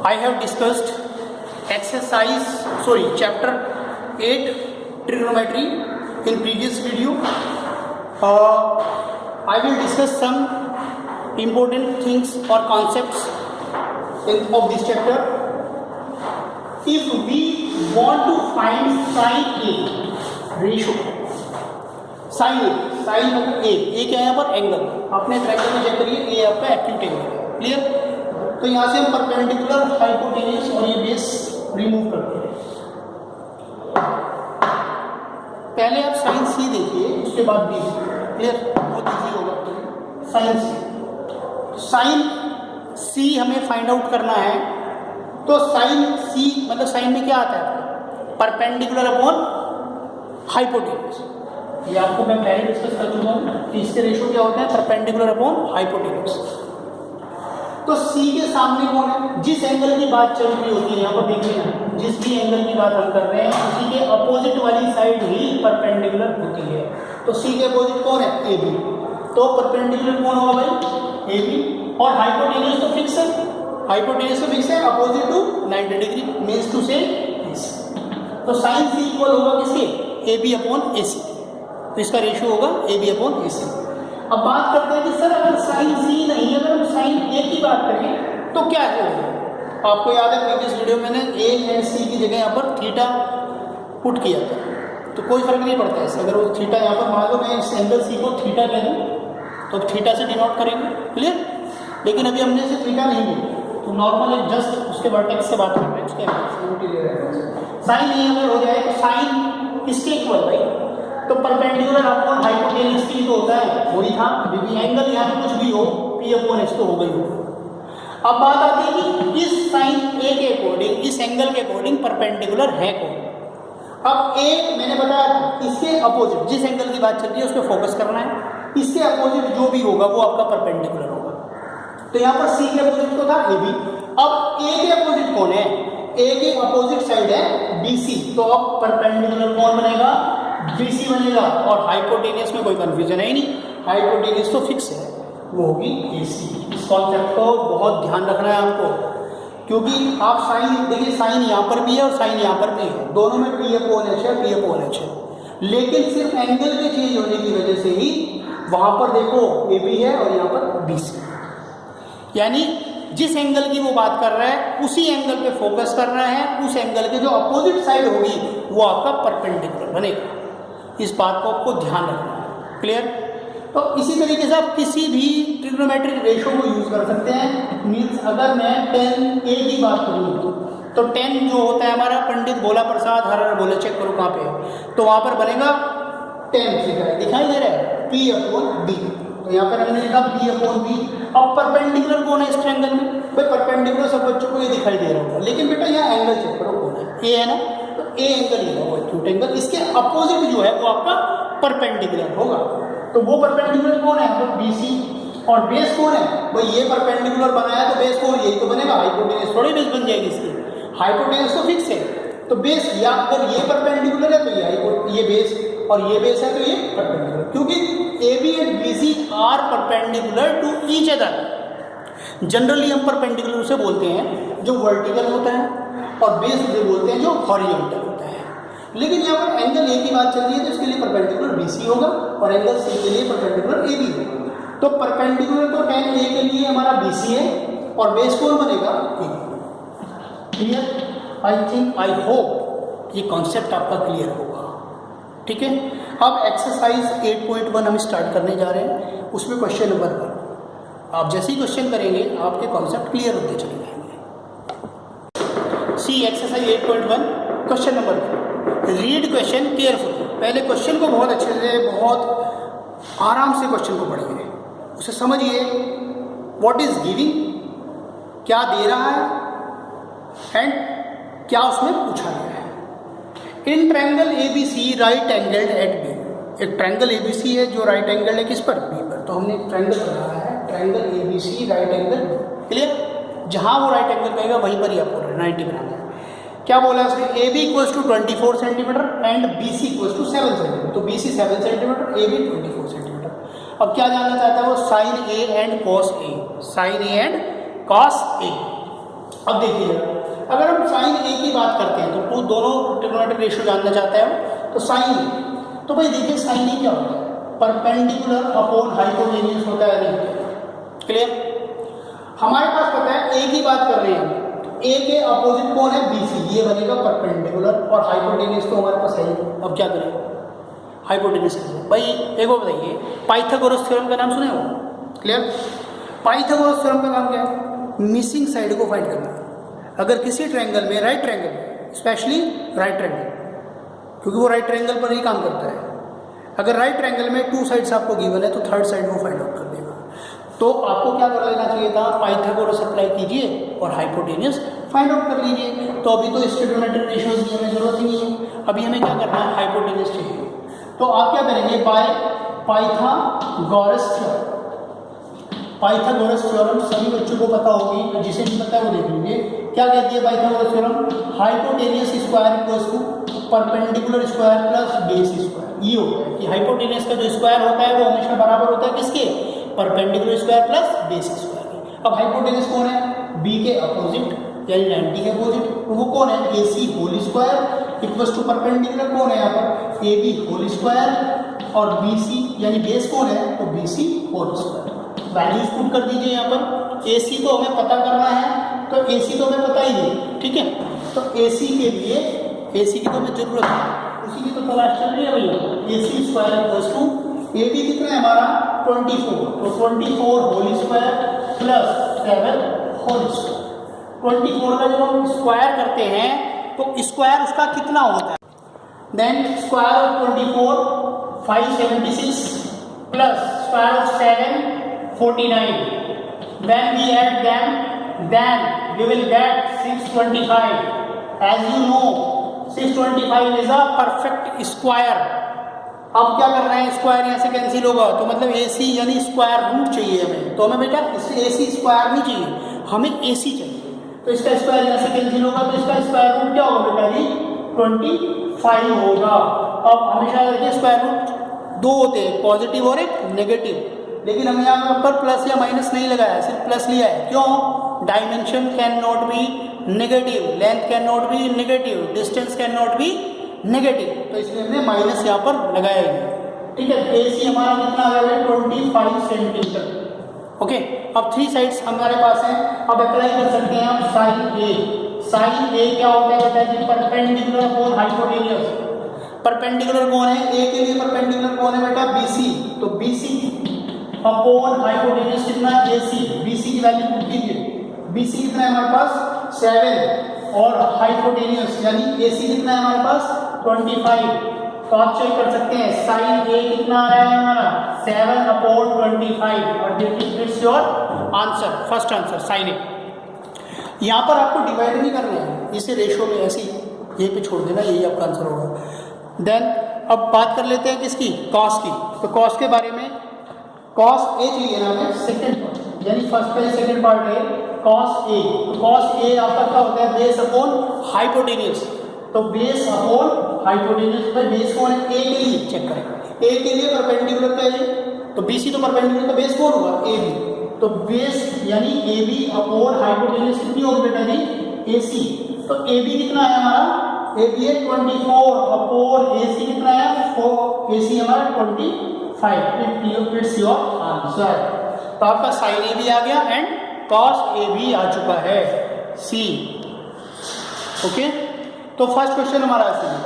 I have discussed chapter 8 trigonometry in previous video. I will discuss some important things or concepts of this chapter. If we want to find sin A ratio, sin मतलब A क्या है यहाँ पर angle, आपने triangle में check करिए, A आपका acute angle है, क्लियर। तो यहाँ से हम परपेंडिकुलर, हाइपोटेन्यूस और ये बेस रिमूव करते हैं। पहले आप साइन सी देखिए, उसके बाद बी, क्लियर, बहुत इजी होगा। साइन सी, साइन सी हमें फाइंड आउट करना है। तो साइन सी मतलब साइन में क्या आता है, परपेंडिकुलर अपॉन हाइपोटेन्यूस। ये आपको मैं पहले डिस्कस कर चुका हूँ कि इसके रेशियो क्या होते हैं, परपेंडिकुलर अपॉन हाइपोटेन्यूस। तो सी के सामने कौन है, जिस एंगल की बात चल रही होती है, यहाँ पर देखिए ना, जिस भी एंगल की बात हम कर रहे हैं उसी के अपोजिट वाली साइड ही परपेंडिकुलर होती है। तो सी के अपोजिट कौन है, ए बी। तो परपेंडिकुलर कौन होगा भाई, ए बी। और हाइपोटेन्यूस तो फिक्स है, हाइपोटेन्यूस तो फिक्स है, opposite to 90 degree, means to से दिस। तो साइन सी इक्वल होगा किसके, ए बी अपॉन ए सी। तो इसका रेशियो होगा ए बी अपॉन ए सी। अब बात करते हैं कि सर अगर साइन सी नहीं, अगर हम साइन ए की बात करें तो क्या होगा। आपको याद है प्रीवियस वीडियो में मैंने ए एंड सी की जगह यहाँ पर थीटा पुट किया था, तो कोई फर्क नहीं पड़ता है। अगर वो थीटा यहाँ पर मान लो मैं इस एंगल सी को थीटा कह दूँ तो थीटा से डिनोट करेंगे, क्लियर। लेकिन अभी हमने इसे थीटा नहीं लिया, तो नॉर्मल जस्ट उसके वर्टेक्स से बात कर रहे हैं, उसके एंगल साइन ए अगर हो जाए तो साइन किसके इक्वल भाई, तो परपेंडिकुलर अपॉन हाइपोटेन्यूस की तो होता है, वही था। अभी एंगल यहाँ पे कुछ भी हो, पी अपॉन एच तो हो गई हो। अब बात आती है कि इस साइन ए के अकॉर्डिंग, इस एंगल के अकॉर्डिंग परपेंडिकुलर है कौन। अब एक मैंने बताया इसके अपोजिट, जिस एंगल की बात चल रही है उस पर फोकस करना है, इसके अपोजिट जो भी होगा वो आपका परपेंडिकुलर होगा। तो यहाँ पर सी के अपोजिट तो था ए बी। अब ए के अपोजिट कौन है, ए के अपोजिट साइड है बी सी। तो अब परपेंडिकुलर कौन बनेगा, BC बनेगा। और हाइपोटेन्यूस में कोई कंफ्यूजन है ही नहीं, हाइपोटेन्यूस तो फिक्स है, वो होगी AC। इस कॉन्सेप्ट को बहुत ध्यान रखना है आपको, क्योंकि आप साइन देखिए, साइन यहाँ पर भी है और साइन यहाँ पर भी है, दोनों में P अपॉन H है, P अपॉन H है। लेकिन सिर्फ एंगल के चेंज होने की वजह से ही वहाँ पर देखो AB है और यहाँ पर BC, यानी जिस एंगल की वो बात कर रहा है उसी एंगल पे फोकस करना है। उस एंगल के जो अपोजिट साइड होगी वो आपका परपेंडिकुलर बनेगा। इस बात को आपको ध्यान रखना है, क्लियर। तो इसी तरीके से आप किसी भी ट्रिग्नोमेट्रिक रेशो को यूज कर सकते हैं। मीन्स अगर मैं tan A की बात करूँ तो tan जो होता है हमारा, पंडित भोला प्रसाद हर हर बोले, चेक करो कहाँ पे है, तो वहाँ पर बनेगा tan दिखाई दे रहा है, P अपॉन B। तो यहाँ पर हमने लिखा B अपॉन B। अब परपेंडिकुलर कौन है इस ट्रायंगल में, भाई परपेंडिकुलर सब बच्चों को ये दिखाई दे रहा होगा, लेकिन बेटा यहाँ एंगल चेक करो कौन है, A है ना, तो A एंगल ये वो एक्यूट एंगल, इसके अपोजिट जो है वो आपका परपेंडिकुलर होगा। तो वो परपेंडिकुलर कौन है, तो BC। और बेस कौन है भाई, ये परपेंडिकुलर बनाया तो बेस कौन, यही तो बनेगा, हाइपोटेन्यूस थोड़ी बेस बन जाएगी इसकी, हाइपोटेन्यूस तो फिक्स है। तो बेस या अगर ये परपेंडिकुलर है तो ये बेस, और ये बेस है तो ये परपेंडिकुलर, क्योंकि AB and BC are perpendicular to each other. Generally हम परपेंडिकुलर उसे बोलते हैं जो वर्टिकल होता है, और बेस उसे बोलते हैं जो हॉरिजॉन्टल होता है। लेकिन यहाँ पर एंगल A की बात चल रही है तो इसके लिए परपेंडिकुलर BC होगा, और एंगल C के लिए परपेंडिकुलर AB होगा। तो परपेंडिकुलर तो tan A के लिए हमारा BC है, और बेस कौन बनेगा, AB। क्लियर, आई होप ये कॉन्सेप्ट आपका क्लियर होगा, ठीक है। अब एक्सरसाइज 8.1 हम स्टार्ट करने जा रहे हैं। उसमें क्वेश्चन नंबर 1, आप जैसे ही क्वेश्चन करेंगे आपके कॉन्सेप्ट क्लियर होते चले जाएंगे। See exercise 8.1 question number 1, read question carefully. पहले क्वेश्चन को बहुत अच्छे से, बहुत आराम से क्वेश्चन को पढ़िए, उसे समझिए। व्हाट इज गिविंग, क्या दे रहा है, एंड क्या उसमें पूछा गया है। In triangle ABC right angled at B, एक ट्रायंगल ABC है जो राइट एंगल है किस पर, B पर। तो हमने ट्रायंगल बनाया है, triangle ABC right angle, clear. जहां वो राइट एंगल कहेगा वहीं पर ही आपको 90 बनाना है। क्या बोला उसने, AB equals to 24 centimetre and BC equals to 7 centimetre. तो BC 7 सेंटीमीटर, AB 24 सेंटीमीटर। अब क्या जानना चाहता है वो, sine A and cos A, sine A and cos A। अब देखिए अगर हम साइन ए की बात करते हैं तो टू दोनों ट्रिग्नोमेट्रिक रेशियो जानना चाहते हैं तो साइन ए, तो भाई देखिए साइन ए क्या होता है, परपेंडिकुलर अपॉन हाइपोटेन्यूज होता है नहीं, क्लियर। हमारे पास पता है ए की बात कर रहे हैं, ए के अपोजिट कौन है, बीसी, ये बनेगा परपेंडिकुलर और हाइपोटेन्यूज तो हमारे पास है ही। अब क्या करें हाइपोटेन्यूज कैसे, भाई एक और बताइए, पाइथागोरस थ्योरम का नाम सुने हो, क्लियर। पाइथागोरस थ्योरम का नाम क्या है, मिसिंग साइड को फाइंड करना। अगर किसी ट्रायंगल में, right triangle specially right triangle, क्योंकि वो राइट ट्रायंगल पर ही काम करता है, अगर राइट ट्रायंगल में टू साइड्स आपको गिवन है तो थर्ड साइड वो फाइंड आउट कर देगा। तो आपको क्या कर लेना चाहिए था, पाइथागोरस अप्लाई कीजिए और हाइपोटेन्यूज फाइंड आउट कर लीजिए। तो अभी तो इसके ट्रिग्नोमेट्रिक रेशियोज की हमें जरूरत ही नहीं है, अभी हमें क्या करना है, हाइपोटेन्यूज चाहिए। तो आप क्या करेंगे, by Pythagoras theorem, Pythagoras theorem सभी बच्चों को पता होगी, जिसे नहीं पता है वो देख लीजिए। क्या कहती है Pythagoras theorem, hypotenuse square equals to perpendicular square plus base square. ये होता है कि हाइपोटेन्यूज का जो स्क्वायर होता है वो हमेशा बराबर होता है किसके, perpendicular square plus base square. अब हाइपोटेन्यूज कौन है, बी के अपोजिट यानी 90 के अपोजिट, तो वो कौन है, A C whole square equals to perpendicular कौन है यहाँ पर, ए बी होल स्क्वायर और बी सी यानी बेस कौन है, तो B C whole square. Values put कर दीजिए यहाँ पर, ए सी तो हमें पता करना है, तो ए सी तो हमें पता ही है, ठीक है। तो ए सी के लिए, ए सी की तो हमें जरूरत है, उसी की तो तलाश चल रही है भैया। A C square equals to, A B कितना है हमारा 24, तो 24 whole square plus 7 whole square. 24 का जब हम स्क्वायर करते हैं तो स्क्वायर उसका कितना होता है, then square of 24 576 plus square of 7 49, when we add them then we will get 625. as you know 625 is a perfect square। अब क्या कर रहे हैं, स्क्वायर यहाँ से कैंसिल होगा, तो मतलब ए सी यानी स्क्वायर रूट चाहिए हमें, तो हमें बेटा इससे ए सी स्क्वायर नहीं चाहिए, हमें ए सी चाहिए। तो इसका स्क्वायर यहाँ से कैंसिल होगा, तो इसका स्क्वायर रूट क्या होगा बेटा जी 25 होगा। अब हमेशा देखिए स्क्वायर रूट दो होते हैं, पॉजिटिव और एक नेगेटिव, लेकिन हमने यहाँ पर प्लस या माइनस नहीं लगाया, सिर्फ प्लस लिया है। क्यों, dimension can not be negative, length can not be negative, distance can not be negative, तो इसलिए हमने माइनस यहाँ पर लगाया है, ठीक है। ए सी हमारा कितना आ गया 25 सेंटीमीटर, ओके। अब थ्री साइड्स हमारे पास हैं, अब अप्लाई कर सकते हैं हम साइन ए। साइन ए क्या होता है बेटा जी, परपेंडिकुलर अपॉन हाइपोटेन्यूज। परपेंडिकुलर कौन है, ए के लिए परपेंडिकुलर कौन है बेटा, बी सी, तो बी सी अपॉन हाइपोटेन्यूज कितना है, ए सी। बी सी की वैल्यू पुट कीजिए, बी सी कितना है हमारे पास 7 और हाइपोटेन्यूज यानी ए सी कितना है हमारे पास 25। तो आप चेक कर सकते हैं साइन ए कितना आ रहा है हमारा 7/25 और this your answer, first answer sine A. यहाँ पर आपको डिवाइड नहीं करना है, इसे रेशियो में ऐसे ही ये पे छोड़ देना, यही आपका आंसर होगा। देन अब बात कर लेते हैं किसकी, कॉस की। तो कॉस के बारे में, कॉस ए चाहिए ना हमें सेकेंड पार्ट, यानी फर्स्ट का सेकेंड पार्ट है कॉस ए। तो कॉस ए आपका क्या होता है, बेस अपॉन हाइपोटेन्यूज, तो बेस अपॉन हाइपोटेन्यूज पे बेस कौन है, ए के लिए चेक करें, ए के लिए परपेंडिकुलर का ए, तो बी सी तो परपेंडिकुलर का बेस कौन होगा, ए बी, तो बेस यानी ए बी अपॉन हाइपोटेन्यूज कितनी होगी बेटा जी, ए सी। तो ए बी कितना है हमारा, ए बी है 24 अपॉन ए सी कितना है 4, ए सी हमारा 25। It's your answer. तो आपका साइन ए भी आ गया एंड कॉस ए भी आ चुका है, सी, ओके। तो फर्स्ट क्वेश्चन हमारा ऐसे है,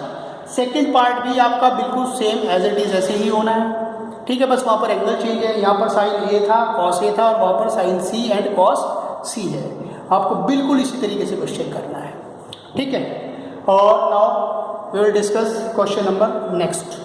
सेकेंड पार्ट भी आपका बिल्कुल सेम एज इट इज ऐसे ही होना है, ठीक है। बस वहाँ पर एंगल चेंज है, यहाँ पर साइन ए था कॉस ए था और वहाँ पर साइन सी एंड कॉस सी है। आपको बिल्कुल इसी तरीके से क्वेश्चन करना है, ठीक है। और now we will discuss question number next.